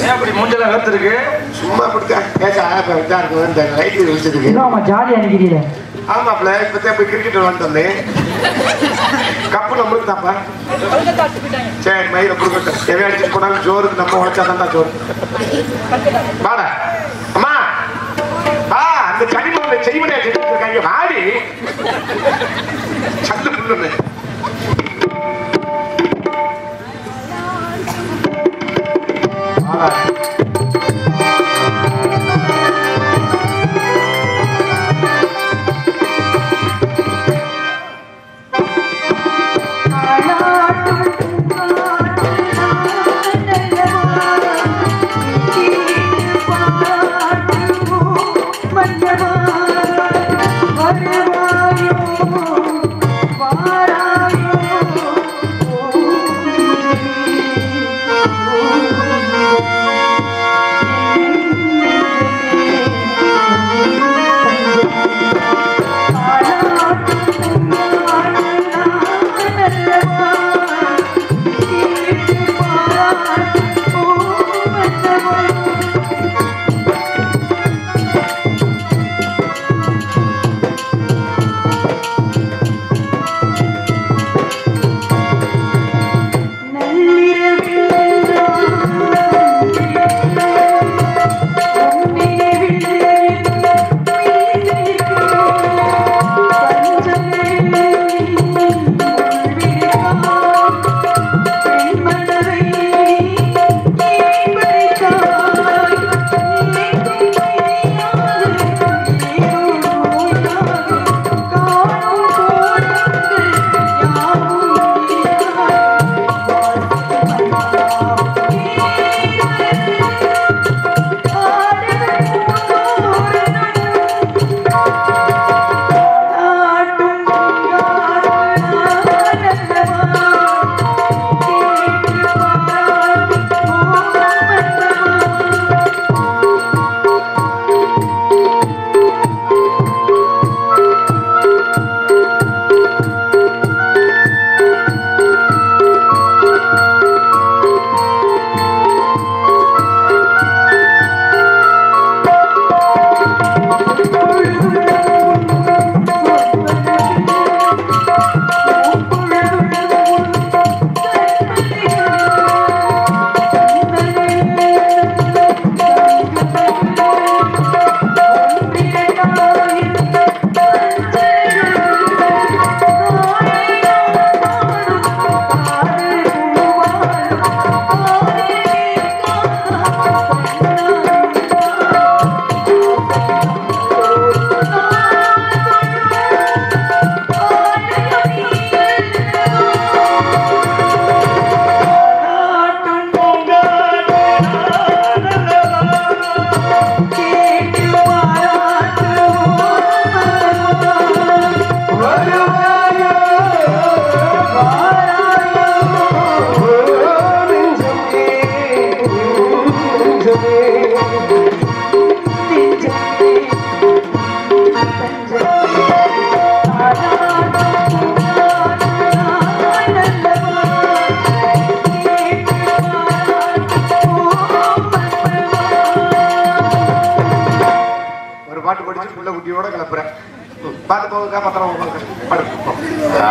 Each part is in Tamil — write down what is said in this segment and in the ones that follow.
ஏன் அப்படி மூஞ்செல்லாம் வேர்த்திருக்கு? சும்மா அப்படித்தான் பேச இதா இருக்கும். இந்த லைட் வச்சிருக்கு. ஆமா ஜாலியா நிக்கிறீங்க. ஆமாப்ல இப்பதான் போய் கிரிக்கெட் விளாண்டு வந்தேன். கப்பு நம்மளுக்கு தாப்பா. சரி மயில கொடுக்கட்டும். எவன் அடிச்சுட்டு போனாலும் ஜோருக்கு நம்ம உழைச்சாதான் ஜோறு. வாடா அம்மா வா. அந்த சனிமலை செய்வனே இருக்காங்க வாடி சல்லு புல்லுன்னு.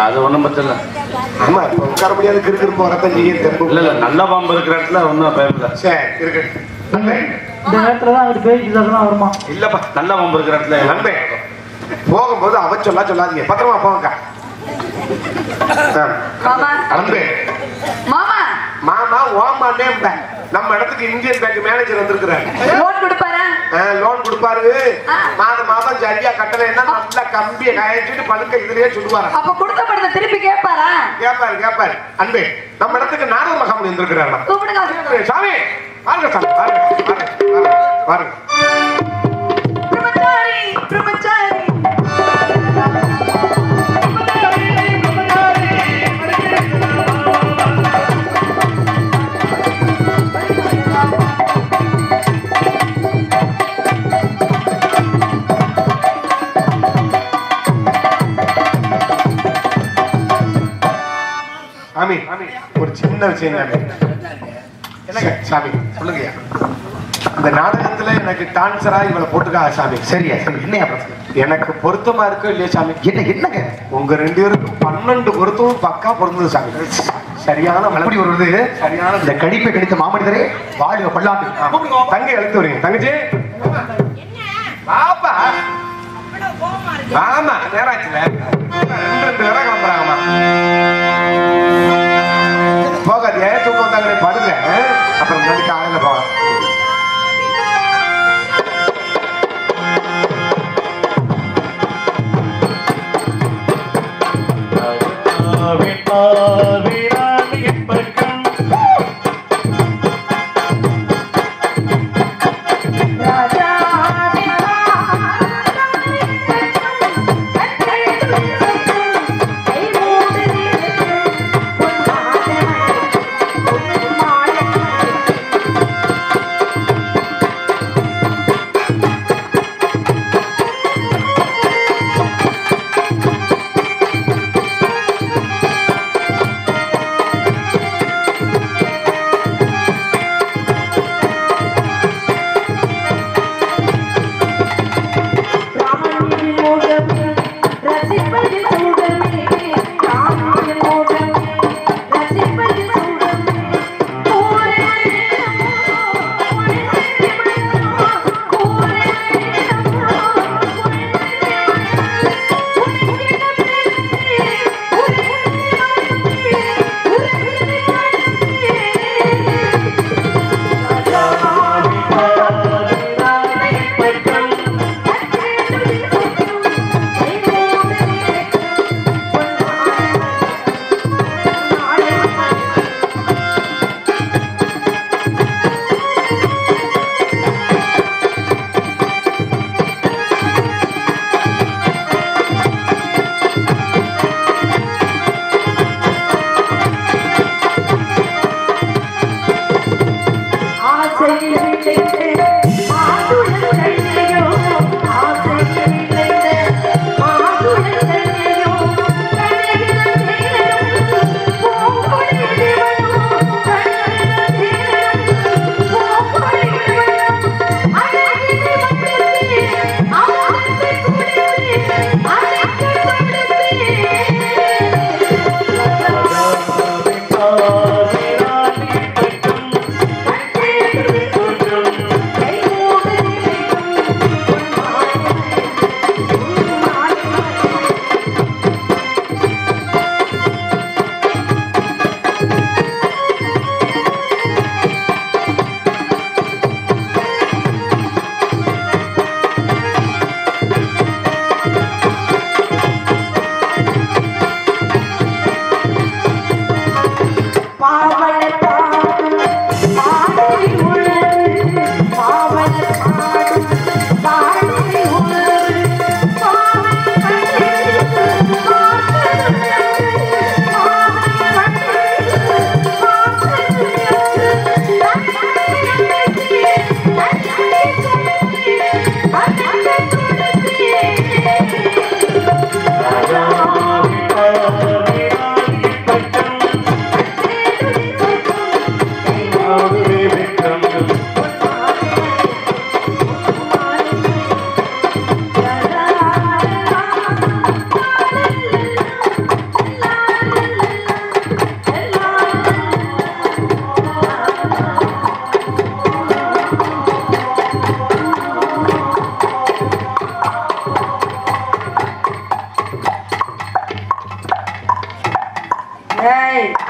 அது ஒண்ணும் பிரச்சனை இல்லை. ஆமா உட்கார முடியாது கிறுக்கிறு போறதான் இல்ல இல்ல நல்ல பாம்பு இருக்கிற இடத்துல ஒன்றும் பயமில்ல. சரி இருக்கு. இந்த நேரத்துல தான் அவர் பேச்சு தான் வருமா? இல்லப்பா நல்ல பாம்பு இருக்கிற இடத்துல நண்பே போகும்போது அவ சொல்லாதீங்க. பத்திரமா போங்க. மாமா மாமா ஓமானே நம்ம இடத்துக்கு இந்தியன் பேங்க் மேனேஜர் வந்திருக்கிறாரு. லோன் கொடுப்பாரா? லோன் கொடுப்பாரு. மாதம் சரியா கட்டலைன்னா நல்ல கம்பியை காய்ச்சிட்டு பழுக்க இதுலயே சொல்லுவாரு. அப்ப கொடுத்த படத்தை திருப்பி கேட்பாரா? கேட்பாரு. அன்பே நம்ம இடத்துக்கு நாடக மகாமணி வந்திருக்கிறாரு. கூப்பிடுங்க சாமி பாருங்க சாமி பாருங்க. பிரம்மச்சாரி சாமி ஒரு சின்ன விஷயம். சாமி சொல்லுங்க. இந்த நாடகத்துல எனக்கு டான்சரா இவளை போட்டுக்கா சாமி. சரியா சரி, என்னையா பிரச்சனை? எனக்கு பொருத்தமா இருக்கோ இல்லையா சாமி? என்னங்க உங்க 2 பேருக்கும் 12 பொருத்தமும் பக்கா பொருந்தது சாமி. சரியான அப்படி ஒரு இது சரியான இந்த கடிப்பை கடித்த மாமனிதரே வாழ்க பல்லாண்டு. தங்கை எழுத்து வரீங்க. தங்கச்சி பாப்பா. ஆமா நேரம் ஆச்சுல. 2 பேரா கிளம்புறாங்கம்மா. போகாது. ஏன் தூக்கம் வந்தாங்களே படுங்க. அப்புறம் வந்து காலையில போகலாம்.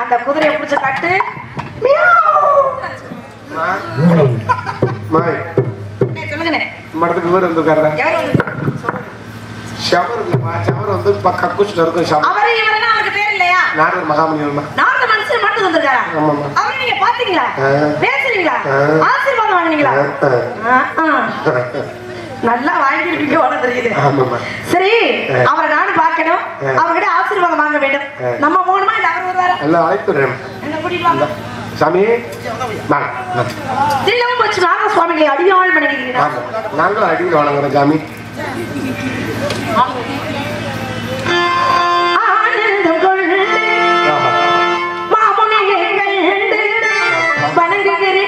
அந்த குதிரையை பிடிச்ச கட்டு சொல்லுங்க மடத்துக்கு வீடு வந்துருக்காரு. ஷவர் இல்லப்பா, ஷவர் வந்து கக்கூச்சில் இருக்கும். ஷவர் அவரு இவரனா அவருக்கு பேர் இல்லையா? நாரர் மகாமணியம்மா. நாரர் மனுஷன் மட்டும் வந்திருக்காரா? ஆமாம்மா. அவரை நீங்க பாத்தீங்களா? பேசுறீங்களா? ஆசீர்வாதம் வாங்குனீங்களா? நல்லா வாங்கிருக்கீங்க ஓட தெரியுது. சரி, அவரை நானும் பார்க்கணும், அவர்கிட்ட ஆசீர்வாதம் வாங்க வேண்டும். நம்ம போகணுமா இல்ல அவர் வருவாரா? எல்லாம் அழைத்துறேன். என்ன கூட்டிட்டு வாங்க சாமி. தினம் வச்சு நாங்க சுவாமிகளை அடியாள் பண்ணிக்கிறீங்களா? நாங்களும் அடியில் வணங்குறோம் சாமி. ஆனந்தம் கொண்டு மாமுனியை கண்டு வணங்குகிறேன்.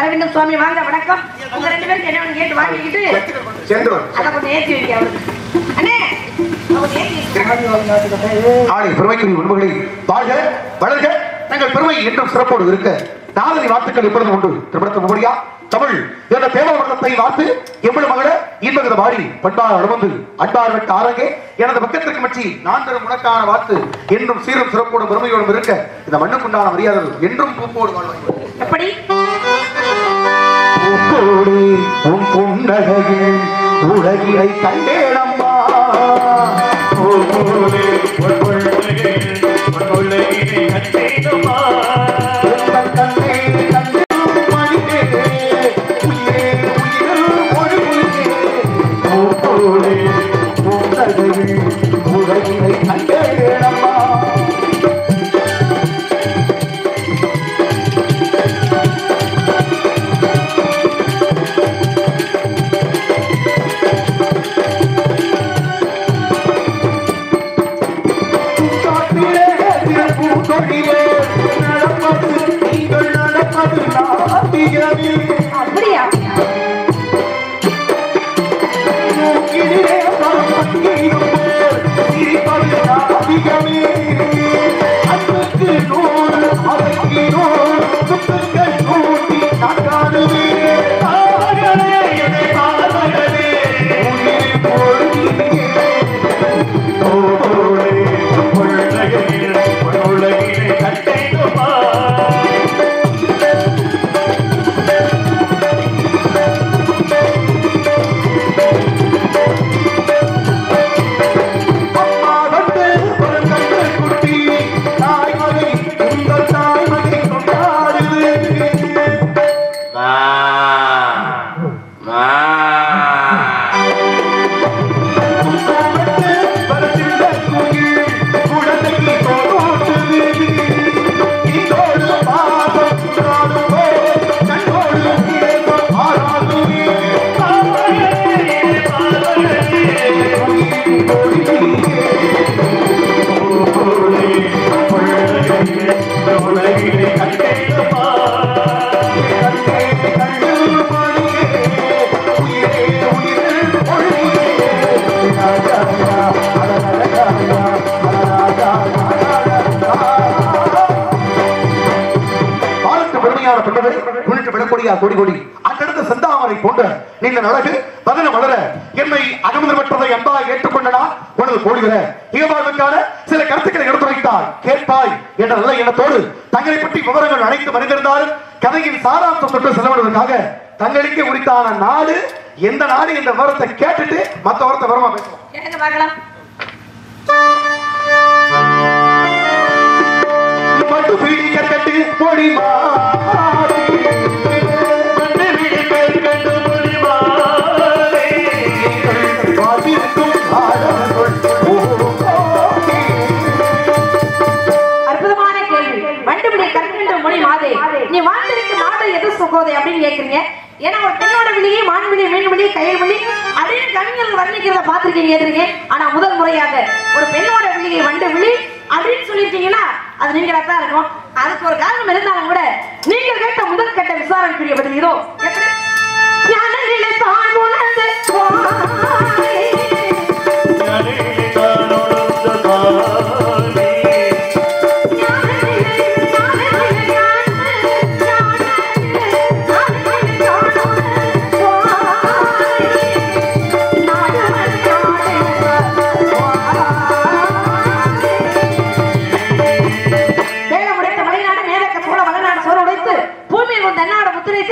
அரவிந்தன் சுவாமி வாங்க வணக்கம். உங்க 2 பேருக்கு என்ன கேட்டு வாங்கிக்கிட்டு சென்று அத கொஞ்சம் ஏத்தி வைக்க அவருக்கு. அண்ணே அவங்க ஏத்தி ஆளை பெருமைக்குரிய உண்மைகளை வாழ்க வளர்க தங்கள் பெருமை என்றும் சிறப்போடு இருக்க நாளை வார்த்தைகள் எப்பொழுது உண்டு. திருமணத்து முகடியா தமிழ் என்ற தேவவர்ணத்தை வார்த்து எவ்வளவு மகள இன்பகத பாடி பண்பார் அனுமந்து அன்பார் வெட்ட ஆரங்கே எனது பக்கத்திற்கு மச்சி நான் தரும் உனக்கான வார்த்து என்றும் சீரும் சிறப்போடும் பெருமையோடும் இருக்க இந்த மண்ணுக்குண்டான மரியாதை என்றும் பூப்போடு வாழ்வாய். எப்படி பூப்போடு உன் புன்னகையில் உலகினை கண்டேனம்மா. பூப்போடு உன் புன்னகையில் உலகினை கண்டேனம்மா. உலகினை கண்டேனம்மா. அப்படியா கொடி கொடி அங்கிருந்த செந்தாமரை போன்ற நீண்ட அழகு பதன வளர என்னை அகமதமற்றதை அன்பா ஏற்றுக்கொண்டனா உனது கோடிகிற இயல்பான சில கருத்துக்களை எடுத்துரைத்தாய் கேட்பாய் என்ற நல்ல எண்ணத்தோடு தங்களை பற்றி விவரங்கள் அனைத்து அறிந்திருந்தாலும் கதையின் சாராம்சம் தொட்டு செலவிடுவதற்காக தங்களுக்கே உரித்தான நாடு எந்த நாடு என்ற விவரத்தை கேட்டுட்டு மற்ற விவரத்தை விவரமா பேசுவோம். மட்டு பீடி கட்டு பொடிமா அற்புதமான கேள்வி. வண்டுபிடி கற்கின்ற மொழி மாதே, நீ வாழ்ந்திருக்க நாடு எது சுகோதை அப்படின்னு கேக்குறீங்க. ஏன்னா ஒரு பெண்ணோட விழியை மான் விழி மீன் விழி கையில் விழி அப்படின்னு கவிஞர்கள் வர்ணிக்கிறத பாத்திருக்கீங்க. ஆனா முதல் முறையாக ஒரு பெண்ணோட விழியை வண்டு விழி அப்படின்னு சொல்லிருக்கீங்கன்னா அது நீங்களா தான் இருக்கும். அதுக்கு ஒரு காரணம் இருந்தாலும் கூட நீங்கள் கேட்ட முதல் கட்ட விசாரணைக்குரிய பதில் இதோ.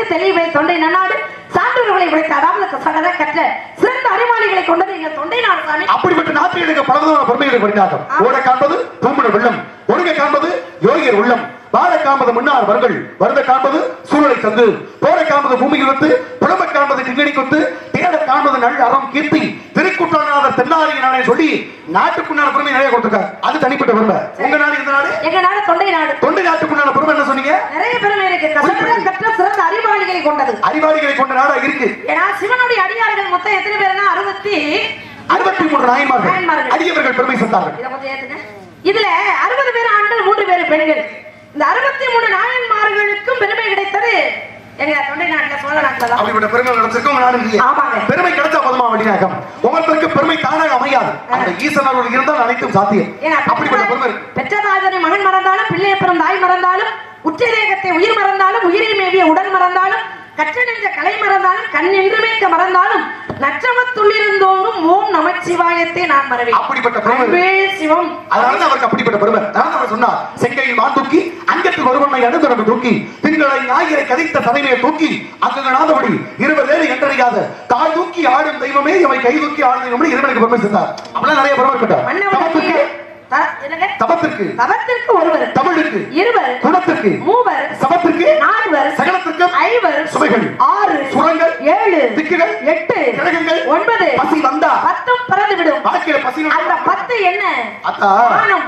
தெளிவை தொண்டை நன்னாடு சான்றோர்களை உடைத்த அதாவது கற்ற சிறந்த அறிவாளிகளை கொண்டது எங்க தொண்டை நாடு சாமி. அப்படிப்பட்ட நாட்டிற்கு பலவிதமான பொறுமைகளை படித்தார்கள். ஓட காண்பது பூமிட வெள்ளம், ஒருங்க காண்பது யோகியர் உள்ளம், வாழ காண்பது முன்னார் வர்கள், வருத காண்பது சூழலை சந்து, போரை காண்பது பூமியில் வந்து, புலம்ப காண்பது கிங்கடி கொத்து, தேட காண்பது நல் அறம் கீர்த்தி, திருக்குற்றாநாதர் தென்னாரிய நாடே சொல்லி நாட்டுக்குண்டான பெருமை நிறைய கொடுத்திருக்காரு. அது தனிப்பட்ட பெருமை. உங்க நாடு எந்த நாடு? எங்க நாடு தொண்டை நாடு. தொண்டை நாட்டுக்குண்டான பெருமை என்ன சொன்னீங்க? நிறைய பெருமை இருக்கு. கற்ற சிறந்த அறிவாளிகளை கொண்டது. அறிவாளிகளை கொண்ட நாடா இருக்கு. ஏன்னா சிவனுடைய அடியார்கள் மொத்தம் எத்தனை பேர்னா 63 நாயன்மார்கள் அடியவர்கள் பெருமை சேர்த்தார்கள். இத கொஞ்சம் ஏத்துங்க. இதுல 60 பேர் ஆண்கள் 3 பேர் பெண்கள். இந்த 63 நாயன்மார்களுக்கும் பெருமை கிடைத்தது எங்க தொண்டை நாட்டுல சோழ நாட்டுல தான் அப்படிப்பட்ட பெருமை கிடைச்சிருக்கும் நாடு இல்லையா? ஆமாங்க. பெருமை கிடைச்சா போதுமா வள்ளிநாயகம்? ஒவ்வொருத்தருக்கு பெருமை தானாக அமையாது. அந்த ஈசனர்கள் இருந்தால் அனைத்தும் சாத்தியம். ஏன்னா அப்படிப்பட்ட பெருமை இருக்கு. பெற்ற தாய்தனை மகன் மறந்தாலும் பிள்ளையை பிறந்த தாய் மறந்தாலும் உச்ச தேகத்தை உயிர் மறந்தாலும் உயிரில் மேவிய உடல் மறந்தாலும் கற்ற நெஞ்ச கலை மறந்தாலும் கண் என்று மேய்க்க மறந்தாலும் நற்றவத்துள்ளிருந்தோறும் ஓம் நமச்சிவாயத்தை நான் மறவேன். அப்படிப்பட்ட பெருமை அன்பே சிவம். அதனால அவருக்கு அப்படிப்பட்ட பெருமை. அதான் அவர் சொன்னார், செங்கையில் மான் தூக்கி அங்கத்தில் ஒருவனை அணுதரவு தூக்கி திங்களை ஞாயிறை கதைத்த தலைமையை தூக்கி அங்குகனாதபடி 20 ஏழு என்றறியாத தாய் தூக்கி ஆடும் தெய்வமே இவை கை தூக்கி ஆடும் தெய்வமே இறைவனுக்கு பெருமை சேர்த்தார். அப்படிலாம் நிறைய பெருமை இருக்கட்டும். மன்னவனுக்கு தபத்திற்கு தவத்திற்கு ஒருவர் தமிழுக்கு இருவர் குணத்திற்கு மூவர் சபத்திற்கு நால்வர் சகலத்திற்கும் ஐவர் சுவைகள் 6 சுரங்கள் 7 திக்குகள் 8 கிழங்குகள் 9 பசி வந்தா 10 பறந்து விடும். வாழ்க்கையில பசி அந்த 10 என்ன? அத்தா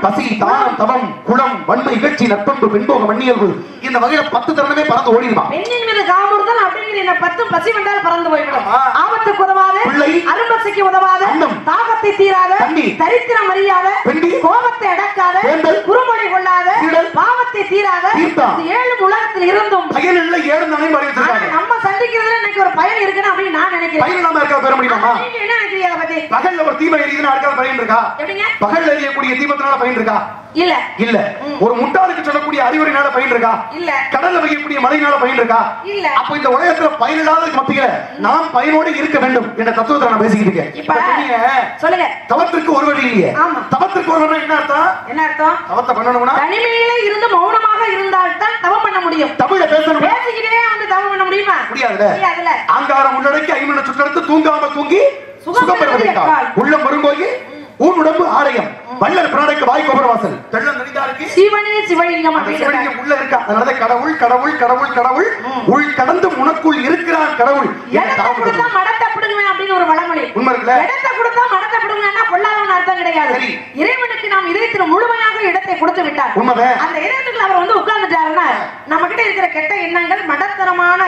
பசி தானம் தவம் குணம் வன்மை இகழ்ச்சி நட்பண்பு பெண்போக மண்ணியல்பு இந்த வகையில 10 தருணமே பறந்து ஓடிடுமா. பெண்ணின் மீது காமுறுதல் அப்படிங்கிற இந்த 10 பசி வந்தால் பறந்து போய்விடும். ஆமா. ஆபத்துக்கு உதவாத பிள்ளை, அரும்பசிக்கு உதவாத அன்னம், தாகத்தை தீராத தண்ணீர், தரித்திரம் அறியாத பெண்டி, கோபத்தை அடக்காத வேந்தல், குறுமொழி கொள்ளாத சீடல், பாவத்தை தீராத தீர்த்தான். இந்த 7 உலகத்தில் இருந்தும் பயன் இல்லை 7 நானே பாடி ஆனா வச்சிருக்காங்க. நம்ம சந்திக்கிறதுல எனக்கு ஒரு பயன் இருக்குன்னு அப்படின்னு நான் நினைக்கிறேன். பயன் இல்லாம இருக்க பெற முடியுமா? நீங்க என்ன நினைக்கிறீங்க அதை பத்தி? பகல்ல ஒரு தீபம் எரியுதுன்னா அடுக்காத பயன் இருக்கா? எப்படிங்க? பகல்ல எரியக்கூடிய தீபத்தினால பயன் இருக்கா? இல்ல இல்ல. ஒரு முட்டாளுக்கு சொல்லக்கூடிய அறிவுரைனால பயன் இருக்கா? இல்ல. கடல்ல வைக்கக்கூடிய மழையினால பயன் இருக்கா? இல்ல. அப்ப இந்த உலகத்துல பயன் இல்லாத மத்தியில நாம் பயனோடு இருக்க வேண்டும் என்ற தத்துவத்தை நான் பேசிக்கிட்டு இருக்கேன். இப்ப சொன்னீங்க, சொல்லுங்க. தவத்திற்கு ஒரு வழி இல்லையே. ஆமா. தவத்திற்கு ஒரு வழி என்ன அர்த்தம்? என்ன அர்த்தம்? தவத்தை பண்ணணும்னா தனிமையில இருந்து மௌனமாக இருந்தால் தான் தவம் பண்ண முடியும். தமிழ பேசணும். பேசிக்கிட்டே வந்து தவம் பண்ண முடியுமா? முடியாதுல. ஆங்காரம் உள்ளடக்கி ஐமன சுற்றெடுத்து தூங்காம தூங்கி சுகம் பெறுவதற்காக உள்ளம் வரும்போது ஊன் உடம்பு ஆலயம் வள்ளல் பிராணைக்கு வாய் கோபுரவாசல் தெள்ளம் நெறிந்தாருக்கு சிவனே சிவலிங்கம் சிவலிங்கம் உள்ள இருக்கா. அதனால கடவுள் கடவுள் கடவுள் கடவுள் உள் கடந்து உனக்குள் இருக்கிறார் கடவுள். இடத்தை கொடுத்தா மடத்தை பிடுங்குவேன் அப்படின்னு ஒரு வளமொழி உண்மை இருக்குல்ல? இடத்தை கொடுத்தா மடத்தை பிடுங்குவேன்னா பொல்லாதவன் அர்த்தம் கிடையாது. சரி. இறைவனுக்கு நாம் இதயத்தில் முழுமையாக இடத்தை கொடுத்து விட்டார். உண்மைதான். அந்த இதயத்துக்குள்ள அவர் வந்து உட்கார்ந்துட்டாருன்னா நம்ம கிட்ட இருக்கிற கெட்ட எண்ணங்கள் மடத்தரமான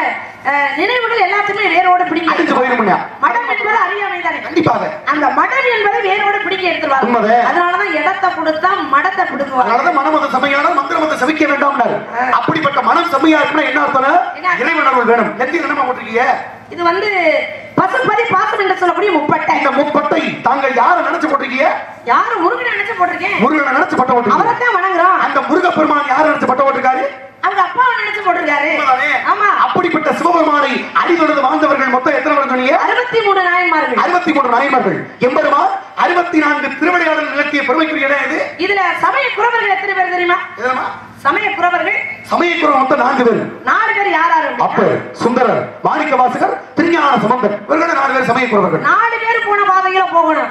நினைவுகள் எல்லாத்தையுமே வேரோடு பிடிங்க அடிச்சு போயிருமுன்னா மடம் என்பது அறியாமை தானே. கண்டிப்பாக அந்த மடம் என்பதை வேரோடு பிடிக்க எடுத்துருவாங்க. உண்மைதான். அதனாலதான் இடத்தை கொடுத்தா மடத்தை பிடுங்குவாங்க. அதனாலதான் மனமத சமையான மந்திரமத சபிக்க வேண்டாம்னாரு. அப்படிப்பட்ட மனம் செம்மையா இருக்குன்னா என்ன அர்த்தம்? இறைவன் அருள் வேணும். நெத்தி என்னமா போட்டிருக்கீங்க? இது வந்து பசுபதி பாசம் என்று சொல்லக்கூடிய முப்பட்டை. இந்த முப்பட்டை தாங்கள் யாரை நினைச்சு போட்டிருக்கீங்க? யாரு முருகனை நினைச்சு போட்டிருக்கேன். முருகனை நினைச்சு பட்ட போட்டிருக்கீங்க. அவரைத்தான் வணங்குறோம். அந்த முருகப்பெருமான் யாரை நினைச்சு பட்ட போட்டிருக்காரு? அவங்க அப்பாவை நினைச்சு போட்டிருக்காரு. ஆமா. அப்படிப்பட்ட சிவபெருமானை அடிதொழுது வாழ்ந்தவர்கள் மொத்தம் எத்தனை பேர் சொன்னீங்க? 63 நாயன்மார்கள். 63 நாயன்மார்கள். எம்பெருமான் 64 திருவிளையாடல் நிலத்திய பெருமைக்குரிய இடம் இது. இதுல சமய குறவர்கள் எத்தனை பேர் தெரியுமா? சமய குறவர்கள் சமயக்குறவர் மொத்தம் 4 பேர். 4 பேர் யாராரு? அப்பர், சுந்தரர், மாணிக்க வாசகர், திருஞான சம்பந்தர். இவர்கள் 4 பேர் சமயக்குறவர்கள். 4 பேர் போன பாதையில போகணும்.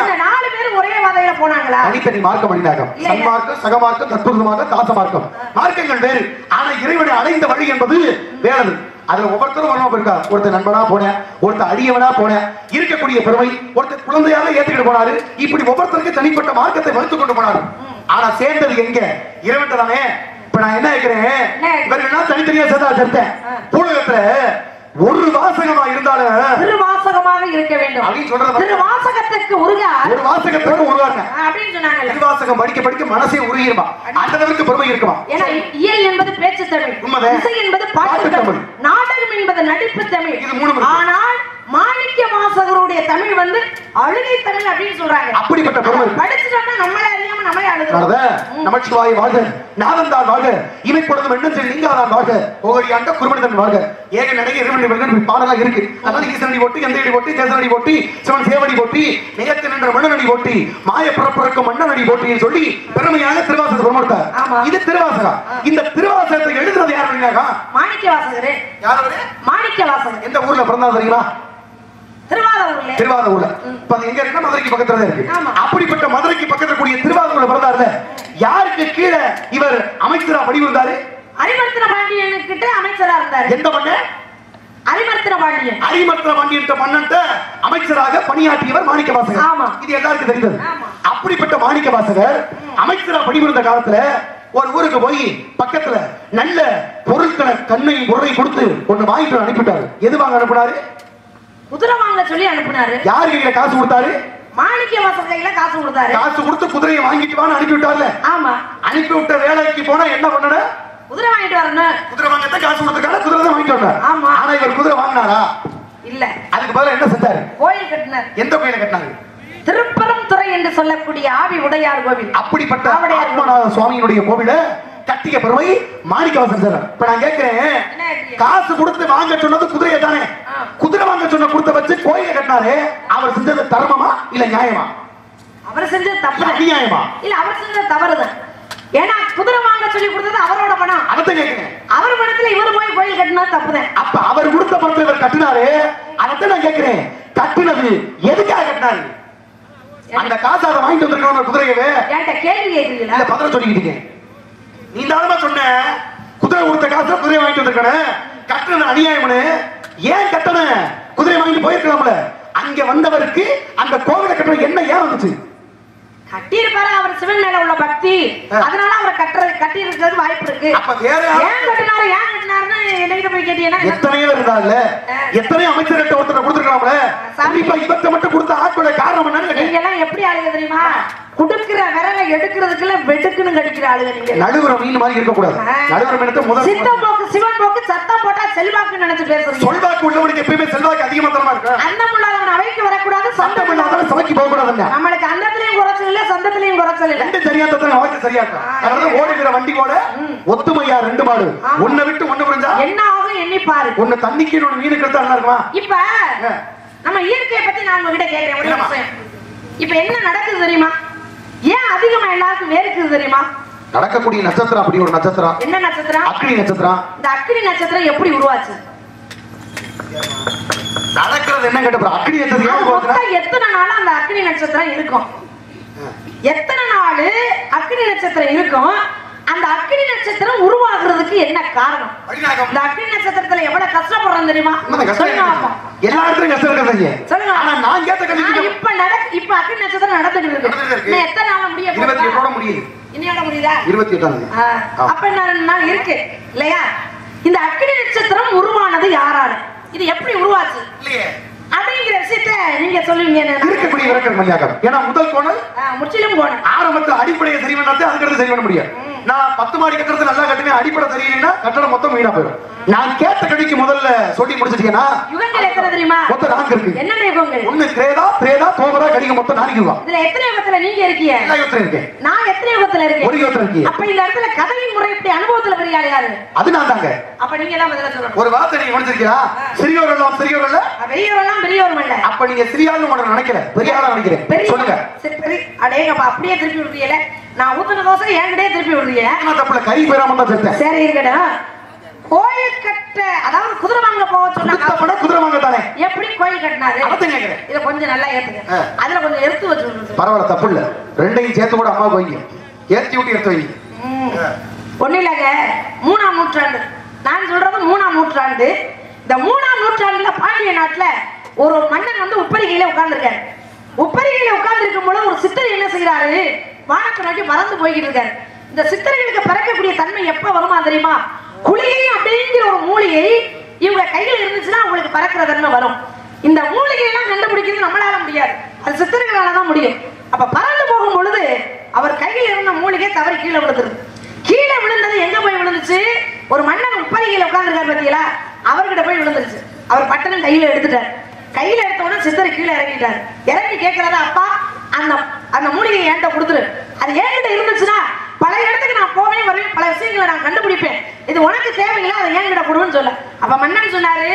இந்த 4 பேர் ஒரே பாதையில போனாங்களா? தனித்தனி மார்க்கம் அணிந்தாகம். சன்மார்க்கம், சகமார்க்கம், தற்புதமாக தாசமார்க்கம். மார்க்கங்கள் வேறு. ஆனா இறைவனை அடைந்த வழி என்பது வேறது. அதுல ஒவ்வொருத்தரும் வரணும் இருக்கா. ஒருத்தர் நண்பனா போனேன், ஒருத்தர் அடியவனா போனேன், இருக்கக்கூடிய பெருமை, ஒருத்தர் குழந்தையாக ஏத்துக்கிட்டு போனாரு. இப்படி ஒவ்வொருத்தருக்கு தனிப்பட்ட மார்க்கத்தை வகுத்து கொண்டு போனாரு. ஆனா சேர்ந்தது எங்க? இறைவன் தானே. இப்ப நான் என்ன கேட்கிறேன், இவர்கள் தனித்தனியா சேர்ந்தா சேர்த்தேன். பூலகத்துல ஒரு வாசகமா இருந்தாலும் திருவாசகமாக இருக்க வேண்டும் அப்படின்னு சொல்றது. திருவாசகத்துக்கு உருகார், ஒரு வாசகத்துக்கு உருவாங்க அப்படின்னு சொன்னாங்க. திருவாசகம் படிக்க படிக்க மனசே உருகிருமா. அந்த அளவுக்கு பெருமை இருக்குமா. ஏன்னா இயல் என்பது பேச்சு தமிழ், இசை என்பது பாட்டு தமிழ், நாடகம் என்பது நடிப்பு தமிழ். இது 3. ஆனால் மாணிக்க வாசகருடைய தமிழ் வந்து அழுகை தமிழ் அப்படின்னு சொல்றாங்க. அப்படிப்பட்ட பெருமை படிச்சுட்டோம்னா நம்மளே அறியாம நம்மளே அழுகிறோம். நமச்சிவாய வாழ்க, நாதந்தான் வாழ்க, இவை பொழுதும் எண்ணத்தில் நீங்காதான் வாழ்க, ஓகடியாண்ட குருமனிதன் வாழ்க. ஏக நடைய இருமணி வெள்ளன் பாடலாம் இருக்கு. அதனால ஈசனடி போட்டு, எந்த அடி போட்டு, தேசனடி போட்டு, சிவன் சேவடி போட்டு, நிகழ்த்து நின்ற மன்னனடி போட்டு, மாய பிறப்பிறக்கும் மன்னனடி போட்டின்னு சொல்லி பெருமையாக திருவாசகத்தை பிரமோட்டார். இது திருவாசகம். இந்த திருவாசகத்தை எழுதுறது யார்? மாணிக்க வாசகர். யாரு? மாணிக்க வாசகர். எந்த ஊர்ல பிறந்தாலும் தெரியுமா? திருவாரூர்ல. இப்ப எங்க இருக்கு? மதுரைக்கு பக்கத்துல இருக்கு. ஆமா. அப்படிப்பட்ட மதுரைக்கு பக்கத்துல கூடிய திருவாரூர்ல பிறந்தாருல, யாருக்கு கீழே இவர் அமைச்சரா பணிபுரிந்தாரு? அரிமர்த்தன பாண்டியன் கிட்ட அமைச்சரா இருந்தாரு. எந்த மன்னர்? அரிமர்த்தன பாண்டியன். அரிமர்த்தன பாண்டியன் மன்னன்ட்ட அமைச்சராக பணியாற்றியவர் மாணிக்க வாசகர். ஆமா. இது எல்லாருக்கும் தெரிந்தது. ஆமா. அப்படிப்பட்ட மாணிக்க வாசகர் அமைச்சரா பணிபுரிந்த காலத்துல ஒரு ஊருக்கு போய் பக்கத்துல நல்ல பொருட்களை கண்ணை பொருளை கொடுத்து ஒண்ணு வாங்கிட்டு அனுப்பிட்டாரு. எது வாங்க அனுப்பினாரு? குதிரை வாங்க சொல்லி அனுப்பினாரு. யாரு கையில காசு கொடுத்தாரு? மாணிக்க வாசகர் கையில காசு கொடுத்தாரு. காசு கொடுத்து குதிரையை வாங்கிட்டு வான்னு அனுப்பி விட்டார்ல. ஆமா. அனுப்பி விட்ட வேலைக்கு போனா என்ன பண்ணணும்? குதிரை வாங்கிட்டு வரணும். குதிரை வாங்கத்தான் காசு கொடுத்துருக்காங்க, குதிரை தான் வாங்கிட்டு வந்தார். ஆமா. ஆனா இவர் குதிரை வாங்கினாரா? இல்ல. அதுக்கு பதிலா என்ன செஞ்சாரு? கோயில் கட்டினார். எந்த கோயில கட்டினாரு? திருப்பரந்துறை என்று சொல்லக்கூடிய ஆவி உடையார் கோவில். அப்படிப்பட்ட ஆத்மநாத சுவாமியினுடைய கோவில கட்டிய பெருமை மாணிக்கவாசன் சார். இப்ப நான் கேட்கிறேன், காசு கொடுத்து வாங்க சொன்னது குதிரையை தானே? குதிரை வாங்க சொன்ன கொடுத்த வச்சு கோயில கட்டினாரு. அவர் செஞ்சது தர்மமா இல்ல நியாயமா? அவர் செஞ்சது தப்பு. அநியாயமா? இல்ல, அவர் செஞ்சது தவறுதான். ஏன்னா குதிரை வாங்க சொல்லி கொடுத்தது அவரோட பணம். அதான் கேட்கிறேன். அவர் பணத்துல இவர் போய் கோயில் கட்டினா தப்புதான். அப்ப அவர் கொடுத்த பணத்துல இவர் கட்டினாரு. அதான் நான் கேட்கிறேன், கட்டினது எதுக்காக கட்டினாரு? அந்த காசு அதை வாங்கிட்டு வந்திருக்கணும் குதிரையவே. என்கிட்ட கேள்வி கேட்கிறீங்களா? இல்ல, பதில சொல்லிக்கிட்டீங்க. நீ தானமா சொன்ன குதிரை கொடுத்த காசு குதிரை வாங்கிட்டு வந்திருக்கணும், கட்டணம் அநியாயம்னு. ஏன் கட்டணம்? குதிரை வாங்கிட்டு போயிருக்கலாம்ல. அங்க வந்தவருக்கு அந்த கோவிலை கட்டணம் என்ன ஏன் வந்துச்சு? கட்டியிருப்பாரு, அவர் சிவன் மேல உள்ள பக்தி, அதனால அவர் கட்டி இருக்கிறது வாய்ப்பு இருக்கு. அப்ப வேற ஏன் கட்டினாருன்னு என்ன போய் கேட்டீங்கன்னா, எத்தனையோ இருந்தால எத்தனையோ அமைச்சர்கிட்ட ஒருத்தரை கொடுத்துருக்கலாம்ல. கண்டிப்பா இவத்தை மட்டும் கொடுத்த ஆட்களோட காரணம் என்னன்னு நீங்க எல்லாம் எப்படி ஆளுங்க தெரியுமா? குடுக்கிற விரலை எடுக்கிறதுக்குள்ள வெட்டுக்குன்னு கடிக்கிற ஆளுங்க நீங்க. நடுவுற மீன் மாதிரி இருக்க கூடாது. நடுவுற மீனத்தை முதல் சித்தம் போக்கு சிவன் போக்கு சத்தம் போட்டா செல்வாக்கு நினைச்சு பேசுறீங்க. சொல்வாக்கு உள்ளவனுக்கு எப்பயுமே செல்வாக்கு அதிகமா தரமா இருக்கு. அந்தம் உள்ளவன் அவைக்கு வரக்கூடாது, சந்தம் இல்லாதவன் சமைக்கு போக கூடாதுங்க. நம்மளுக்கு அந்தத்திலையும் குறைச்சல் இல்ல, சந்தத்திலையும் குறைச்சல் இல்ல. ரெண்டு சரியா தான் வாழ்க்கை சரியா இருக்கும். அதனால ஓடுகிற வண்டி கூட ஒத்துமையா ரெண்டு மாடு ஒன்ன விட்டு ஒண்ணு புரிஞ்சா என்ன ஆகும் எண்ணி பாரு. ஒண்ணு தண்ணிக்கு ஒண்ணு மீனுக்கு எடுத்தா நல்லா இருக்குமா? இப்ப நம்ம இயற்கையை பத்தி நான் உங்ககிட்ட கேட்கிறேன் ஒரு விஷயம். இப்ப என்ன நடக்குது தெரியுமா? ஏன் அதிகமா எல்லாருக்கும் வேர்க்குது தெரியுமா? நடக்கக்கூடிய நட்சத்திரம் அப்படி ஒரு நட்சத்திரம். என்ன நட்சத்திரம்? அக்னி நட்சத்திரம். இந்த அக்னி நட்சத்திரம் எப்படி உருவாச்சு? நடக்கிறது என்ன கேட்ட அக்னி நட்சத்திரம் எத்தனை நாள் அந்த அக்னி நட்சத்திரம் இருக்கும்? எத்தனை நாள் அக்னி நட்சத்திரம் இருக்கும்? அந்த அக்னி நட்சத்திரம் உருவாக்குறதுக்கு என்ன காரணம்? இந்த அக்னி நட்சத்திரத்துல எவ்வளவு கஷ்டப்படுறோம் தெரியுமா? எல்லா இடத்துலயும் கஷ்டம் இருக்காங்க. சொல்லுங்க. ஆனா நான் கேட்ட கேள்வி இப்ப அக்னி நட்சத்திரம் நடந்துட்டு இருக்கு. எத்தனை நாள் முடியும்? 28 முடியுது. இன்னையோட முடியுதா? 28. அப்ப என்ன இருக்கு இல்லையா? இந்த அக்னி நட்சத்திரம் உருவானது யாரால? இது எப்படி உருவாச்சு அப்படிங்கிற விஷயத்த நீங்க சொல்லுவீங்க. இருக்கக்கூடிய விளக்கம் மல்லியாக்கம். ஏன்னா முதல் கோணல் முற்றிலும் கோணல். ஆரம்பத்தில் அடிப்படையை சரி பண்ணாதே அதுக்கு சரி பண்ண முடியாது. நான் 10 மாடி கட்டடத்தை நல்லா கட்டினேன், அடிப்படை சரியில்லைன்னா கட்டடம் மொத்தம் வீணா போயிடும். நான் கேட்ட கடிக்கு முதல்ல சொல்லி முடிச்சிட்டீங்கன்னா யுகங்கள் எத்தனை தெரியுமா? மொத்தம் 4 இருக்கு. என்னென்ன யுகங்கள்? ஒன்னு கிரேதா, பிரேதா, தோபரா, கடிக்கு மொத்தம் 4 யுகம். இதுல எத்தனை யுகத்துல நீங்க இருக்கீங்க? எல்லா யுகத்துல இருக்கேன். நான் எத்தனை யுகத்துல இருக்கேன்? ஒரு யுகத்துல இருக்கீங்க. அப்ப இந்த இடத்துல கதையின் முறை இப்படி அனுபவத்துல பெரிய ஆளு யாரு? அது நான் தாங்க. அப்ப நீங்க எல்லாம் பதில சொல்லணும். ஒரு வார்த்தை நீங்க முடிச்சிருக்கீங்களா? சிறியோர் எல்லாம் சிறியோர் இல்ல, பெரியவர் எல்லாம் பெரியவர் இல்ல. அப்ப நீங்க சிறியாள்னு உங்களை நினைக்கல, பெரிய ஆளா நினைக்கிறேன். சொல்லுங்க. சரி, அடேங்கப்பா அப்படியே திருப்பி விடுறீங்களே. நான் ஊத்துன தோசை என்கிட்டயே திருப்பி விடுறீங்க. நான் தப்புல கறி பேராம தான் செத்தேன். சரி இருக்கட்டும். கோயில் கட்ட, அதாவது குதிரை வாங்க போக சொன்னாங்க. குதிரை வாங்க தானே எப்படி கோயில் கட்டினாரு? அதான் கேக்குறேன். இத கொஞ்சம் நல்லா ஏத்துங்க. அதுல கொஞ்சம் எடுத்து வச்சுக்கணும். பரவாயில்ல, தப்பு இல்ல. ரெண்டையும் சேர்த்து கூட அம்மா வைங்க, ஏத்தி விட்டு எடுத்து வைங்க. ஒண்ணு இல்லங்க, 3ஆம் நூற்றாண்டு. நான் சொல்றது 3ஆம் நூற்றாண்டு. இந்த 3ஆம் நூற்றாண்டுல பாண்டிய நாட்டுல ஒரு மன்னன் வந்து உப்பரிகையில உட்கார்ந்துருக்காரு. உப்பரிகையில உட்கார்ந்து இருக்கும் பொழுது ஒரு சித்தர் என்ன செய்யறாரு? வானத்தை நோக்கி பறந்து போய்கிட்டு இருக்காரு. இந்த சித்தர்களுக்கு பறக்கக்கூடிய தன்மை எப்ப வருமா தெரியுமா? குளிகை அப்படிங்கிற ஒரு மூலிகை இவங்க கையில இருந்துச்சுன்னா அவங்களுக்கு பறக்கிற தன்மை வரும். இந்த மூலிகை எல்லாம் கண்டுபிடிக்கிறது நம்மளால முடியாது, அது சித்தர்களால தான் முடியும். அப்ப பறந்து போகும் பொழுது அவர் கையில் இருந்த மூலிகை தவறி கீழே விழுந்துருது. கீழே விழுந்தது எங்க போய் விழுந்துச்சு? ஒரு மன்னன் உப்பரிகையில உட்கார்ந்துருக்காரு பாத்தீங்களா, அவர்கிட்ட போய் விழுந்துருச்சு. அவர் பட்டணம் கையில எடுத்துட்டார். கையில எடுத்த உடனே சித்தர் கீழே இறங்கிட்டாரு. இறங்கி கேட்கிறாரா, அப்பா அந்த மூலிகை என்கிட்ட கொடுத்துரு, அது என்கிட்ட இருந்துச்சுன்னா பல இடத்துக்கு நான் போவேன் வருவேன், பல விஷயங்களை நான் கண்டுபிடிப்பேன், இது உனக்கு தேவையில்லை, அதை என்கிட்ட கொடுன்னு சொல்ல. அப்ப மன்னன் சொன்னாரு,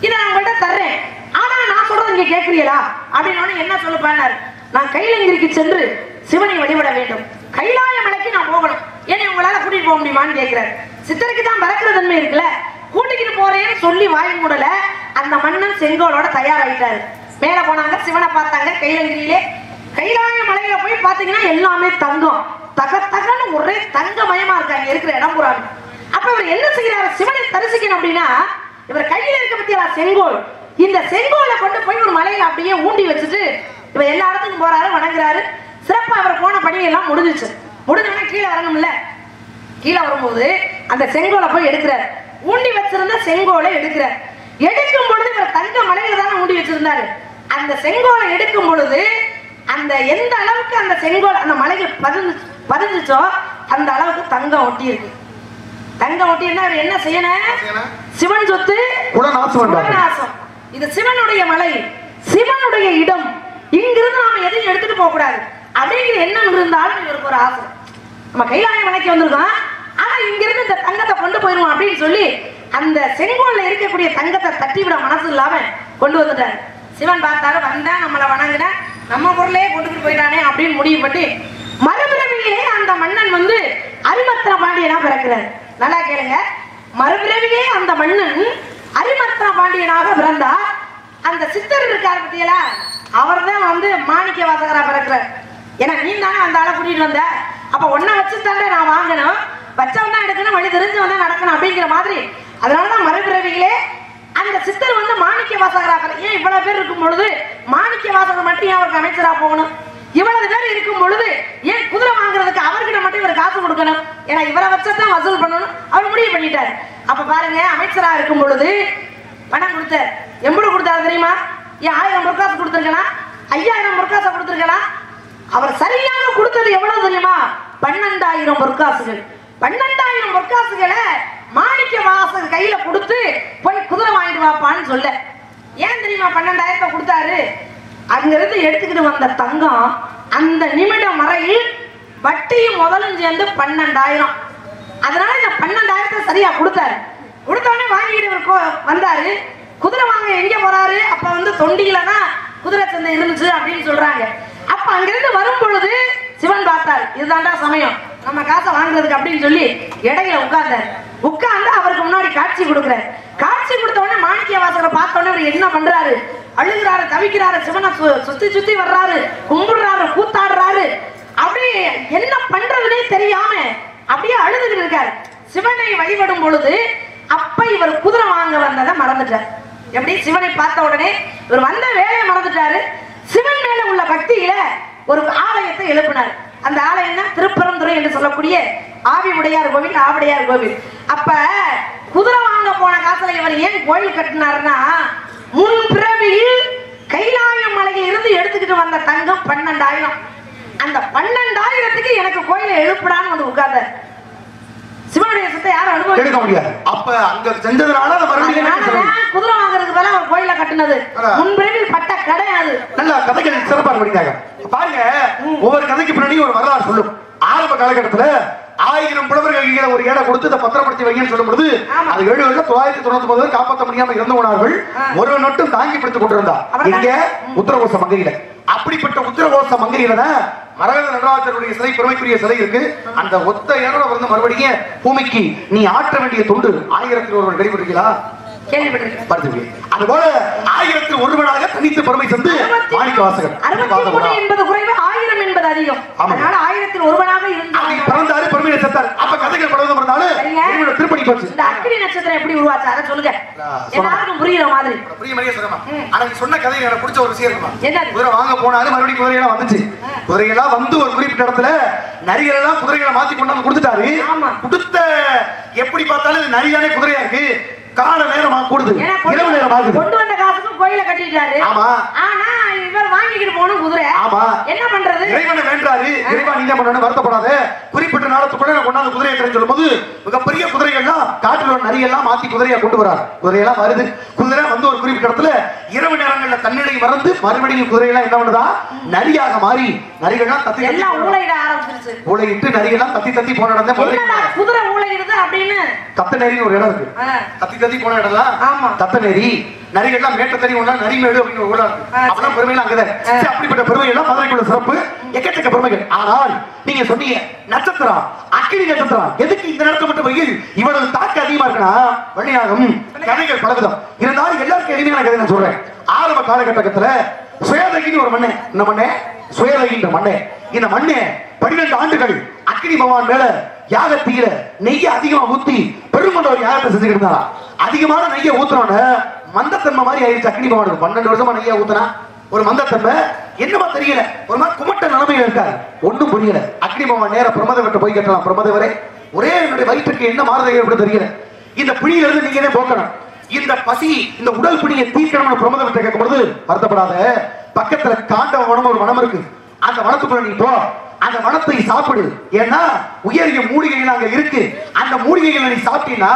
இதை நான் உங்கள்கிட்ட தர்றேன், ஆனா நான் சொல்றது நீங்க கேட்கிறீங்களா அப்படின்னு. என்ன சொல்லுப்பாரு? நான் கைலங்கிரிக்கு சென்று சிவனை வழிபட வேண்டும், கைலாய மலைக்கு நான் போகணும், ஏன்னா உங்களால கூட்டிட்டு போக முடியுமான்னு கேட்கிறாரு. சித்தருக்கு தான் பறக்கிற தன்மை இருக்குல்ல, கூட்டிக்கிட்டு போறேன்னு சொல்லி வாய் மூடல. அந்த மன்னன் செங்கோலோட தயாராயிட்டாரு. மேல போனாங்க, சிவனை பார்த்தாங்க. கைலங்கிரியிலே கைலாய மலையில போய் பாத்தீங்கன்னா எல்லாமே தங்கம், தகன்னு ஒரே தங்கமயமா இருக்காங்க இருக்கிற இடம் புறாங்க. அப்ப இவர் என்ன செய்யறாரு? சிவனை தரிசிக்கணும் அப்படின்னா இவர் கையில இருக்க பத்தியா செங்கோல், இந்த செங்கோலை கொண்டு போய் ஒரு மலையில அப்படியே ஊண்டி வச்சுட்டு இவர் எல்லா இடத்துக்கும் போறாரு, வணங்குறாரு. சிறப்பா அவர் போன பணி எல்லாம் முடிஞ்சிச்சு. முடிஞ்சோடனே கீழே வரணும்ல, கீழே வரும்போது அந்த செங்கோலை போய் எடுக்கிறார். ஊண்டி வச்சிருந்த செங்கோலை எடுக்கிறார். எடுக்கும் பொழுது இவர் தங்க மலையில தானே ஊண்டி வச்சிருந்தாரு. அந்த செங்கோலை எடுக்கும் பொழுது அந்த எந்த அளவுக்கு அந்த செங்கோல் அந்த மலைக்கு பதிஞ்சுச்சோ அந்த அளவுக்கு தங்கம் ஒட்டி இருக்கு. தங்கம் ஒட்டினா என்ன செய்யணும்? சிவன் சொத்து குலநாசம். இது சிவனுடைய மலை, சிவனுடைய இடம். இங்கிருந்து நாம எதையும் எடுத்துட்டு போக கூடாது அப்படிங்கிற எண்ணம் இருந்தாலும் இவருக்கு ஒரு ஆசை. நம்ம கைலாய மலைக்கு வந்திருக்கோம், ஆனா இங்கிருந்து இந்த தங்கத்தை கொண்டு போயிருவோம் அப்படின்னு சொல்லி அந்த செங்கோல்ல இருக்கக்கூடிய தங்கத்தை தட்டி விட மனசு இல்லாம கொண்டு வந்துட்டாரு. சிவன் பார்த்தாரு, வந்தா நம்மளை வணங்குன, நம்ம பொருளையே கொண்டுட்டு போயிட்டானே அப்படின்னு முடிவு பண்ணி மறுபிறவிலே அந்த மன்னன் வந்து அரிமர்த்தன பாண்டியனா பிறக்கிறார். நல்லா கேளுங்க, மறுபிறவிலே அந்த மன்னன் அரிமர்த்தன பாண்டியனாக பிறந்தா அந்த சித்தர் இருக்காரு பத்தியலா, அவர் தான் வந்து மாணிக்க வாசகரா பிறக்கிறார். ஏன்னா நீ தானே அந்த ஆளை கூட்டிட்டு வந்த, அப்ப ஒன்ன வச்சுதானே நான் வாங்கணும், வச்சவன் தான் எடுக்கணும், வழி தெரிஞ்சவன் தான் நடக்கணும் அப்படிங்கிற மாதிரி. அதனாலதான் மறுபிறவிகளே அந்த சித்தர் வந்து மாணிக்க வாசகரா. ஏன் இவ்வளவு பேர் இருக்கும் பொழுது மாணிக்க வாசகர் மட்டும் ஏன் அவருக்கு அமைச்சரா போகணும்? இவ்வளவு பேர் இருக்கும் பொழுது ஏன் குதிரை வாங்குறதுக்கு அவர்கிட்ட மட்டும் இவர் காசு கொடுக்கணும்? ஏன்னா இவரை வச்சதான் வசூல் பண்ணணும் அவர் முடிவு பண்ணிட்டாரு. அப்ப பாருங்க, அமைச்சரா இருக்கும் பொழுது பணம் கொடுத்தார். எவ்வளவு கொடுத்தாரு தெரியுமா? ஏன் 1000 பொற்காசு கொடுத்திருக்கலாம், 5000 பொற்காசு கொடுத்திருக்கலாம். அவர் சரியாக கொடுத்தது எவ்வளவு தெரியுமா? 12000 பொற்காசுகள். 12000 பொற்காசுகளை மாணிக்க வாசகர் கையில கொடுத்து போய் குதிரை வாங்கிட்டு வாப்பான்னு சொல்ல. ஏன் தெரியுமா 12000 கொடுத்தாரு? அங்கிருந்து எடுத்துக்கிட்டு வந்த தங்கம் அந்த நிமிடம் வரையில் வட்டியும் முதலும் சேர்ந்து 12000. அதனால இந்த 12000 சரியா கொடுத்தாரு. கொடுத்தவொடனே வாங்கிட்டு வந்தாரு. குதிரை வாங்க எங்க போறாரு? அப்ப வந்து தொண்டியில தான் குதிரை சந்தை இருந்துச்சு அப்படின்னு சொல்றாங்க. அப்ப அங்கிருந்து வரும் பொழுது சிவன் பார்த்தாரு, இதுதான்டா சமயம் நம்ம காசை வாங்குறதுக்கு அப்படின்னு சொல்லி இடையில உட்கார்ந்தாரு. உட்கார்ந்து அவருக்கு முன்னாடி காட்சி கொடுக்குறாரு. காட்சி கொடுத்த உடனே மாணிக்க வாசகரை பார்த்த உடனே அவர் என்ன பண்றாரு? அழுகிறாரு, தவிக்கிறாரு, சிவனை சுத்தி சுத்தி வர்றாரு, கும்பிடுறாரு, கூத்தாடுறாரு. அப்படி என்ன பண்றதுன்னே தெரியாம அப்படியே அழுதுகிட்டு இருக்காரு. சிவனை வழிபடும் பொழுது அப்ப இவர் குதிரை வாங்க வந்ததை மறந்துட்டார். எப்படி? சிவனை பார்த்த உடனே இவர் வந்த வேலையை மறந்துட்டாரு. சிவன் மேல உள்ள பக்தியில ஒரு ஆலயத்தை எழுப்பினார். அந்த ஆலயம் தான் திருப்பரந்துரை என்று சொல்லக்கூடிய ஆவி உடையார் கோவில், ஆவுடையார் கோவில். அப்ப குதிரை வாங்க போன காசுல இவர் ஏன் கோயில் கட்டினாருன்னா, முன் பிறவியில் கைலாய மலையில் இருந்து எடுத்துக்கிட்டு வந்த தங்கம் 12000. அந்த 12000க்கு எனக்கு கோயிலை எழுப்பிடான்னு வந்து உட்கார்ந்தார். சிவனுடைய சொத்தை யாரும் அனுபவிக்க முடியாது. அப்ப அங்க செஞ்சதுனால குதிரை வாங்குறதுக்கு பதிலா ஒரு கோயில கட்டினது முன்பிறவில் பட்ட கிடையாது. நல்ல கதைகள் சிறப்பாக படிக்கிறாங்க. பாருங்க, ஒவ்வொரு கதைக்கு பின்னாடி ஒரு வரலாறு சொல்லும். ஆரம்ப காலகட்டத்துல 1000 புலவர்கள் ஒரு ஏடை கொடுத்து இதை பத்திரப்படுத்தி வைங்கன்னு சொல்லும் பொழுது அது 999 காப்பாற்ற முடியாம இறந்து போனார்கள். ஒரு நொட்டும் தாங்கி பிடித்துக் கொண்டிருந்தார் இங்க உத்தரகோச மங்கையில. அப்படிப்பட்ட உத்தரகோச மங்கையில மரகத நடராஜருடைய சிலை, பெருமைக்குரிய சிலை இருக்கு. அந்த ஒத்த ஏரோட வந்து மறுபடியும் பூமிக்கு நீ ஆற்ற வேண்டிய தொண்டு 1001 கேள்விப்பட்டிருக்கீங்களா? அதுபோல 1001 தனித்து பெருமை சென்று மாணிக்க வாசகர் 63 என்பது குறைவு, 1000 என்பது அதிகம். அதனால 1001 இருந்தார். பிறந்தாரு, பெருமையை செத்தார். அப்ப கதைகள் படுவதும் இருந்தாலும் திருப்பணி போச்சு. இந்த அக்னி நட்சத்திரம் எப்படி உருவாச்சு அதை சொல்லுங்க, எல்லாருக்கும் புரியுற மாதிரி. புரிய மாதிரியே சொல்லுமா? ஆனா நீ சொன்ன கதை எனக்கு பிடிச்ச ஒரு விஷயம் இருக்குமா? என்னது? குதிரை வாங்க போனாலும் மறுபடியும் குதிரையெல்லாம் வந்துச்சு. குதிரையெல்லாம் வந்து ஒரு குறிப்பிட்ட இடத்துல நரிகள் எல்லாம் குதிரைகளை மாத்தி கொண்டாந்து கொடுத்துட்டாரு. கொடுத்த எப்படி பார்த்தாலும் நரியானே குதிரையா இருக்கு. கால நேரமா கூடுது, இரவு நேரம் ஆகுது. கொண்டு வந்த காசுக்கும் கோயில கட்டிட்டாரு. ஆமா. ஆனா இவர் வாங்கிட்டு போன குதிரை ஆமா என்ன பண்றது? இறைவனை வேண்டாரு. இறைவா நீங்க பண்ணணும், வருத்தப்படாத. குறிப்பிட்ட நாளத்துக்குள்ள கொண்டாந்து குதிரையை தரேன்னு சொல்லும்போது மிகப்பெரிய குதிரைகள்லாம் காட்டில் உள்ள நரியெல்லாம் மாத்தி குதிரையா கொண்டு வராரு. குதிரையெல்லாம் வருது. குதிரை வந்து ஒரு குறிப்பிட்ட இடத்துல இரவு நேரங்கள்ல தன்னிலை மறந்து மறுபடியும் குதிரையெல்லாம் என்ன பண்ணுதா? நரியாக மாறி நரிகள்லாம் தத்தி எல்லாம் ஊளையிட ஆரம்பிச்சிருச்சு. ஊளையிட்டு நரிகள்லாம் தத்தி தத்தி போன இடம் தான் குதிரை ஊளையிடுது அப்படின்னு தத்த நரின்னு ஒரு இடம் இருக்கு. தத்தி தத்தி போன இடம்லாம் தத்த நரி. நரிகள்லாம் மேட்ட தறி ஒண்ணா நரிமேடு அப்படின்னு ஒரு ஊழா இருக்கு. அப்பெல்லாம் பெருமையெல்லாம் அங்கதான். அப்படிப்பட்ட பெருமைகள்லாம் மதுரைக்குள்ள சிறப்பு, எக்கச்சக்க பெருமைகள். ஆனால் நீங்க சொன்னீங்க நட்சத்திரம், அக்கினி நட்சத்திரம் எதுக்கு இந்த நேரத்தை மட்டும் வெயில் இவ்வளவு தாக்க அதிகமா இருக்குன்னா, வள்ளிநாகம் கதைகள் பலவிதம் இருந்தாலும் எல்லாருக்கும் எளிமையான கதை நான் சொல்றேன். ஆரம்ப காலகட்டத்துல சுயதகின்னு ஒரு மண்ணே, இந்த மண்ணே சுயதகின்ற மண்ணே. இந்த மண்ணே 12 ஆண்டுகள் அக்கினி பகவான் மேல யாகத்தீர நெய்ய அதிகமா ஊத்தி பெருமண்ட ஒரு யாகத்தை செஞ்சுக்கிட்டு இருந்தாரா. அதிகமான நெய்ய ஊத்துறோன்னு மந்தத்தன்மை மாதிரி ஆயிடுச்சு அக்கினி பகவானுக்கு. 12 வருஷமா நெய்ய ஊத்துனா ஒரு மந்தத்தன்மை என்னமா தெரியல, ஒரு மாதிரி குமட்ட நிலைமையில இருக்காரு. ஒண்ணும் புரியல. அக்கினி பகவான் நேர பிரமதவர்கிட்ட போய் கேட்டலாம், பிரமதவரே ஒரே என்னுடைய வயிற்றுக்கு என்ன மாறுதல் ஏற்படும் தெரியல, இந்த பிடியில இருந்து நீங்க போக்கணும், இந்த பசி இந்த உடல் பிடியை தீர்க்கணும்னு பிரமதவர்கிட்ட கேட்கும் பொழுது, வருத்தப்படாத, பக்கத்துல காண்டவ வனம் ஒரு வனம் இருக்கு, அந்த வனத்துக்குள்ள நீ போ, அந்த வனத்தை சாப்பிடு. ஏன்னா உயரிய மூலிகைகள் அங்க இருக்கு. அந்த மூலிகைகளை நீ சாப்பிட்டீங்கன்னா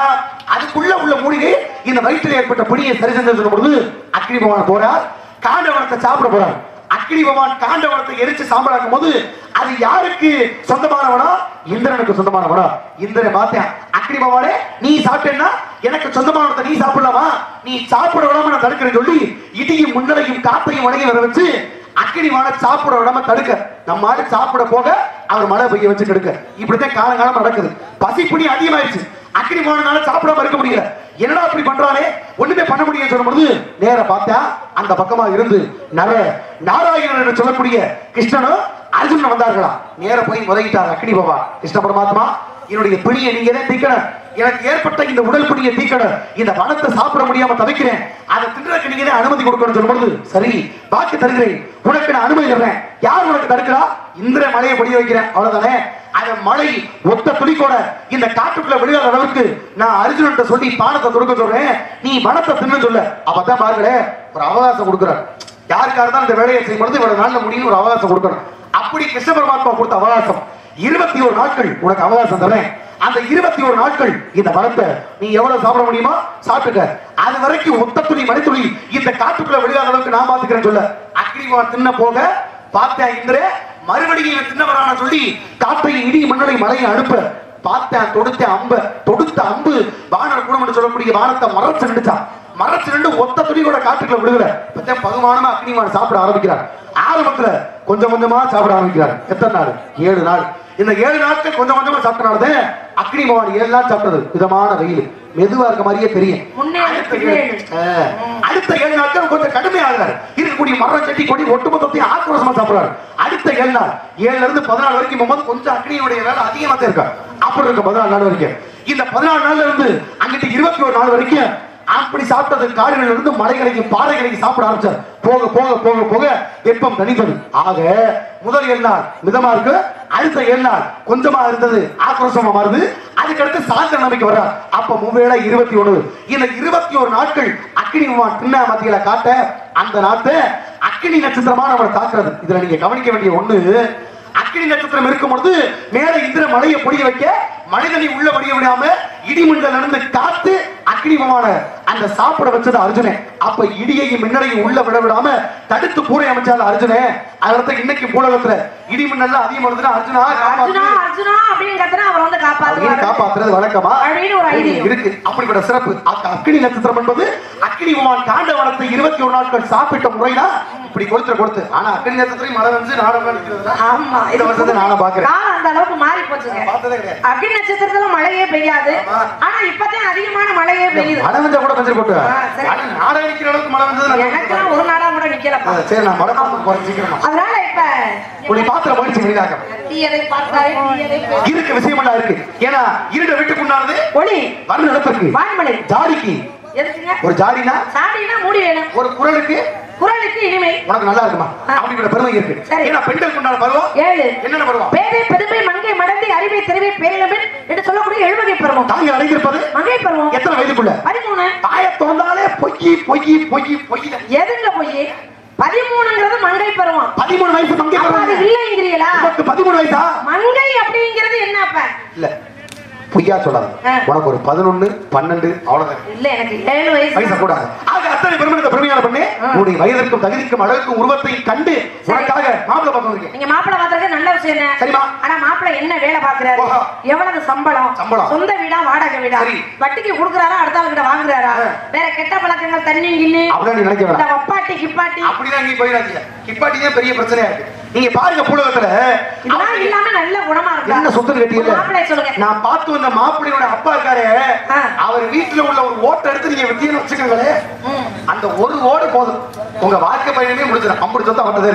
அதுக்குள்ள உள்ள மூலிகை இந்த வயிற்றில் ஏற்பட்ட பிடியை சரி செஞ்சு சொல்லும் பொழுது அக்னி பகவான் போறார், காண்டவனத்தை சாப்பிட போறார். அக்னி பகவான் காண்டவனத்தை எரிச்சு சாம்பலாக்கும் போது அது யாருக்கு சொந்தமானவனா? இந்திரனுக்கு சொந்தமானவனா? இந்திரனை பார்த்தேன், அக்னி பகவானே நீ சாப்பிட்டேன்னா எனக்கு சொந்தமானவனத்தை நீ சாப்பிடலாமா? நீ சாப்பிட விடாம நான் தடுக்கிறேன்னு சொல்லி இடியும் முன்னரையும் காத்தையும் வணங்கி வர வச்சு அக்னி பகவானை சாப்பிட விடாம தடுக்க, நம்ம ஆளு சாப்பிட போக அவர் மழை பெய்ய வச்சு கெடுக்க. இப்படித்தான் காலங்காலம் நடக்குது. பசிப்புணி அதிகமாயிடுச்சு. அக்னி பகவானால சாப்பிடாம இருக்க முடியல. என்னடா அப்படி பண்றானே, ஒண்ணுமே பண்ண முடியும் சொல்லும் பொழுது நேர பார்த்தா அந்த பக்கமா இருந்து நாராயணன் என்று சொல்லக்கூடிய கிருஷ்ணனும் அர்ஜுனன் வந்தார்களா. நேர போய் உதவிட்டார் அக்னி பகவான். கிருஷ்ண பரமாத்மா, என்னுடைய பிடியை நீங்க தான் தீக்கணும். எனக்கு ஏற்பட்ட இந்த உடல் பிடியை தீக்கணும். இந்த வனத்தை சாப்பிட முடியாம தவிக்கிறேன். அதை தின்றதுக்கு நீங்க தான் அனுமதி கொடுக்கணும் சொல்லும் பொழுது சரி வாக்கு தருகிறேன், உனக்கு நான் அனுமதி தர்றேன். யார் உனக்கு தடுக்கிறா? இந்திர மலையை பொடிய வைக்கிறேன், அவ்வளவுதானே. அந்த மலை ஒத்த துளிக்கோட இந்த காட்டுக்குள்ள விழுகாத அளவுக்கு நான் அர்ஜுனன் சொல்லி பானத்தை கொடுக்க சொல்றேன். நீ வனத்தை தின்னு சொல்ல. அப்பதான் பாருங்களேன் ஒரு அவகாசம் கொடுக்குறார். யாருக்காக தான் இந்த வேலையை செய்யும் பொழுது இவ்வளவு நாள்ல முடியும் ஒரு அவகாசம் கொடுக்கணும். அப்படி கிருஷ்ண பரமாத்மா கொடுத்த அவகாசம் 21 நாட்கள் உனக்கு அவகாசம் தரேன். அந்த 21 நாட்கள் இந்த வனத்தை நீ எவ்வளவு சாப்பிட முடியுமோ சாப்பிட்டுக்க. அது வரைக்கும் ஒத்த துளி மணித்துளி இந்த காட்டுக்குள்ள விழுகாத அளவுக்கு நான் பாத்துக்கிறேன் சொல்ல. அக்னி பகவான் தின்ன போக பார்த்தேன் இந்திர மறுபடியும் தின்னவரான சொல்லி காற்றையும் இடி மண்ணலை மலையை அனுப்ப பார்த்தேன். தொடுத்த அம்பு வானர் குணம் சொல்லக்கூடிய வானத்தை மறைச்சு நின்றுச்சான். மறைச்சு நின்று ஒத்த துணி கூட காட்டுக்குள்ள விடுகிற பகுமானமா அக்னிவான் சாப்பிட ஆரம்பிக்கிறார். ஆரம்பத்துல கொஞ்சம் கொஞ்சமா சாப்பிட ஆரம்பிக்கிறார். எத்தனை நாள்? 7 நாள். இந்த 7 நாட்கள் கொஞ்சம் கொஞ்சமா சாப்பிட்டனால அக்னி பகவான் 7 நாள் சாப்பிட்டது மிதமான வெயில் மெதுவா இருக்க மாதிரியே தெரியும். அடுத்த 7 நாட்கள் கொஞ்சம் கடுமையாகிறார். இருக்கக்கூடிய மரம் செட்டி கொடி ஒட்டுமொத்தத்தையும் ஆக்ரோஷமா சாப்பிடுறாரு. அடுத்த 7 நாள் 7ல இருந்து 14 வரைக்கும் போகும்போது கொஞ்சம் அக்னியுடைய வேலை அதிகமா தான் இருக்கா. அப்படி இருக்க 14 நாள் வரைக்கும். இந்த 14 நாள்ல இருந்து அங்கிட்டு 21 நாள் வரைக்கும் அப்படி சாப்பிட்டது காடுகளில் இருந்து மலைகளுக்கு பாறைகளுக்கு சாப்பிட ஆரம்பிச்சார். போக போக போக போக வெப்பம் தனித்தது. ஆக முதல் 7 நாள் மிதமா இருக்கு. அடுத்த 7 நாள் கொஞ்சமா இருந்தது ஆக்ரோஷமா மாறுது. அதுக்கடுத்து சாந்த நம்பிக்கை வர்றார். அப்ப 21. இந்த 21 நாட்கள் அக்னி பகவான் திண்ணா மத்தியில காட்ட அந்த நாட்டை அக்னி நட்சத்திரமா நம்ம தாக்குறது. இதுல நீங்க கவனிக்க வேண்டிய ஒண்ணு, அக்னி நட்சத்திரம் இருக்கும் பொழுது மேல இந்திர மலையை பொடிய வைக்க மனிதனை உள்ள படிய விடாம இடிமின்னல் நடந்து காத்து அக்னி பகவான அந்த சாப்பிட வச்சது அர்ஜுனன். அப்ப இடியையும் மின்னலையும் உள்ள விட விடாம தடுத்து கூரை அமைச்சால அர்ஜுனன். அதனால இன்னைக்கு பூலகத்துல இடிமின்னல் அதிகமா வருதுன்னா அர்ஜுனா அர்ஜுனா அப்படின்னு கத்துனா அவர் வந்து காப்பாத்துறது வழக்கமா இருக்கு. அப்படிப்பட்ட சிறப்பு அக்னி நட்சத்திரம் என்பது அக்னி பகவான் காண்டவனத்தை 21 நாட்கள் சாப்பிட்ட முறைனா இப்படி கொடுத்து. ஆனா அக்னி நட்சத்திரம் மழை வந்து நாடகம் நானும் பாக்குறேன். அந்த அளவுக்கு மாறி போச்சுங்க. பார்த்ததே கிடையாது. அக்னி நட்சத்திரத்துல மழையே பெய்யாது. ஆனா இப்பதான் அதிகமான மழையே பெய்யுது. மழை வந்தா கூட பஞ்சர் போட்டு நாடகம் நிக்கிற அளவுக்கு மழை வந்தது எனக்கு ஒரு நாடா கூட நிக்கலப்பா. சரி நான் மழை குறைச்சிக்கிறேன். அதனால இப்ப உன்னை பாத்திர மகிழ்ச்சி வெளியாக்க இருக்கு விஷயம் எல்லாம் இருக்கு. ஏன்னா இருட வீட்டுக்குண்டானது ஒளி வர்ண இடத்துக்கு வான்மலை ஜாடிக்கு ஒரு ஜாடினா மூடி வேணும். ஒரு குரலுக்கு இனிமை உனக்கு நல்லா இருக்குமா? அப்படிங்கிற பெருமை இருக்கு. ஏன்னா பெண்களுக்கு உண்டான பருவம் 7. என்னென்ன பருவம்? பேதை பெருமை மங்கை மடந்தை அறிவை தெரிவை பேரிழமின் என்று சொல்லக்கூடிய 7 வகை பருவம். தாங்கள் அடைந்திருப்பது மங்கை பருவம். எத்தனை வயதுக்குள்ள? 13. தாயை தோந்தாலே பொய் எதுங்க பொய்? 13ங்கிறது மங்கை பருவம். 13 வயசு மங்கை பருவம். அது இல்லைங்கிறீங்களா? 13 வயசா? மங்கை அப்படிங்கிறது என்ன அப்ப? இல்ல பொய்யா சொல்லாத. உனக்கு ஒரு 11 12 அவ்வளவுதான். இல்ல எனக்கு 7 வயசு கூடாது. ஆக அத்தனை பெருமையான பெருமையான பண்ணி உன்னுடைய வயதிற்கும் தகுதிக்கும் அழகுக்கும் உருவத்தையும் கண்டு உனக்காக மாப்பிள்ளை பார்க்க வந்திருக்கேன். நீங்க மாப்பிள்ளை பார்க்கறது நல்ல விஷயம் என்ன சரிமா? ஆனா மாப்பிள்ளை என்ன வேலை பார்க்கறாரு? எவ்வளவு சம்பளம்? சொந்த வீடா வாடகை வீடா? வட்டிக்கு கொடுக்கறாரா அடுத்த ஆளுகிட்ட வாங்குறாரா? வேற கெட்ட பழக்கங்கள் தண்ணி கிண்ணு அப்படி நீ நினைக்க வேண்டாம். வப்பாட்டி கிப்பாட்டி அப்படிதான் நீ போயிடாதீங்க. கிப்பாட்டி தான் பெரிய பிரச்சனையா இருக்கு. நீங்க பாருங்க பூலகத்துல இதெல்லாம் இல்லாம நல்ல குணமா இருக்கு. என்ன சொத்து கட்டியல? மாப்பிள்ளை சொல்லுங்க. நான் பார்த்து வந்த மாப்பிள்ளையோட அப்பா இருக்காரு. அவர் வீட்டுல உள்ள ஒரு ஓட்டை எடுத்து நீங்க வித்தியன்னு வச்சுக்கோங்களே. அந்த ஒரு ஓடு போதும் உங்க வாழ்க்கை பயணமே முடிஞ்சிடும். அப்படி சொத்தா வந்தது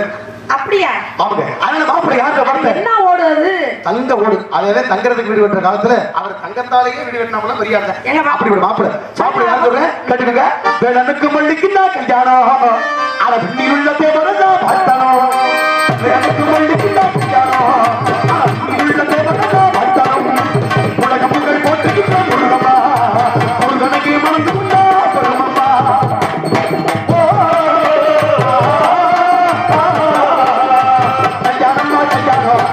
அப்படியா? பாருங்க. அதனால மாப்பிள்ளை யார்கிட்ட பார்த்தேன்? என்ன ஓடு அது? தங்க ஓடு. அதே தங்கறதுக்கு வீடு வெட்டுற காலத்துல அவர் தங்கத்தாலேயே வீடு வெட்டினாமல பெரியாத. அப்படி ஒரு மாப்பிள்ளை. மாப்பிள்ளை யார் சொல்றேன் கேட்டுக்கங்க. வேலனுக்கு மல்லிக்கு நான் கல்யாணம். அட பின்னில் உள்ள தேவரதா பார்த்தனோ. வேலனுக்கு மல்லிக்கு நான் கல்யாணம். அட பின்னில் உள்ள தேவரதா பார்த்தனோ. உலகம் புகழ் போட்டுக்கிட்ட முருகம்மா. முருகனுக்கு மனசு உண்டா பெருமம்மா. கல்யாணம் கல்யாணம்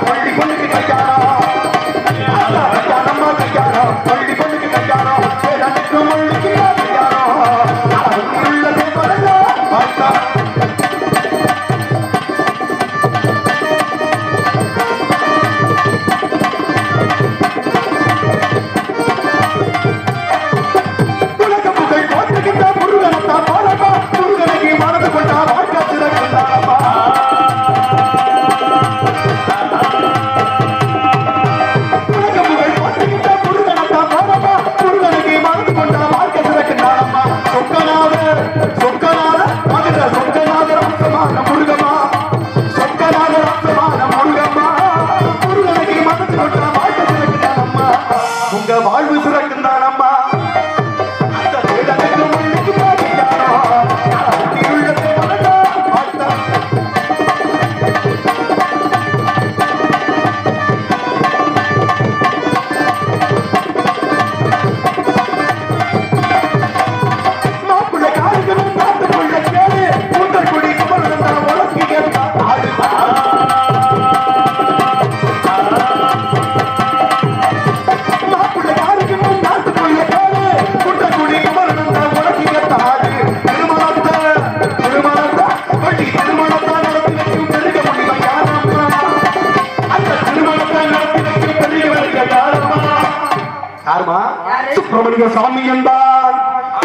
சுப்பிரமணிய சாமி என்பார்,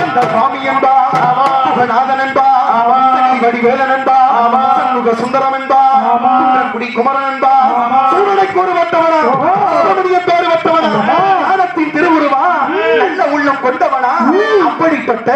அந்த சாமி என்பார், நாதன் என்பார், வடிவேலன் என்பார், சண்முக சுந்தரம் என்பார், குடி குமரன் என்பார், சூழலைக்கு ஒரு வட்டவனா, சுப்பிரமணிய பேரு வட்டவனா, ஞானத்தின் திருவுருவா, நல்ல உள்ளம் கொண்டவனா, அப்படிப்பட்ட